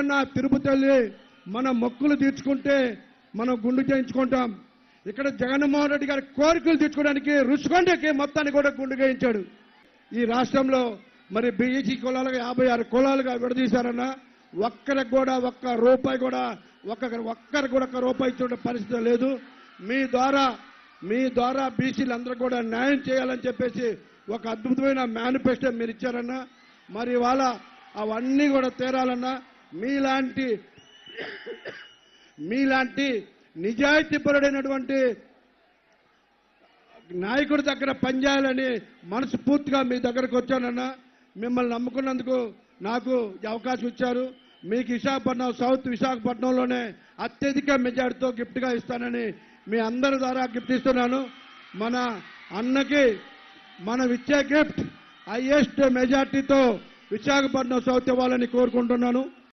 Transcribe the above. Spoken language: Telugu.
ఎక్కడన్నా తిరుపతి వెళ్ళి మన మొక్కులు తీర్చుకుంటే మనం గుండు చేయించుకుంటాం. ఇక్కడ జగన్మోహన్ రెడ్డి గారి కోరికలు తీర్చుకోవడానికి రుషికొండకి మొత్తాన్ని కూడా గుండు చేయించాడు. ఈ రాష్ట్రంలో మరి బీఈసీ కులాలుగా 56 కులాలుగా విడదీశారన్నా ఒక్కరికి కూడా ఒక్క రూపాయి కూడా ఒక్కరికి కూడా ఒక్క రూపాయి ఇచ్చే పరిస్థితి లేదు. మీ ద్వారా బీసీలందరూ కూడా న్యాయం చేయాలని చెప్పేసి ఒక అద్భుతమైన మేనిఫెస్టో మీరు ఇచ్చారన్నా. మరి ఇవాళ అవన్నీ కూడా తీరాలన్నా మీలాంటి నిజాయితీపరుడైనటువంటి నాయకుడి దగ్గర పనిచేయాలని మనస్ఫూర్తిగా మీ దగ్గరకు వచ్చానన్నా. మిమ్మల్ని నమ్ముకున్నందుకు నాకు ఈ అవకాశం ఇచ్చారు. మీకు విశాఖపట్నం సౌత్ విశాఖపట్నంలోనే అత్యధిక మెజార్టీతో గిఫ్ట్గా ఇస్తానని మీ అందరి ద్వారా గిఫ్ట్ ఇస్తున్నాను. మన అన్నకి మనం ఇచ్చే గిఫ్ట్ హైయెస్ట్ మెజార్టీతో విశాఖపట్నం సౌత్ ఇవ్వాలని కోరుకుంటున్నాను.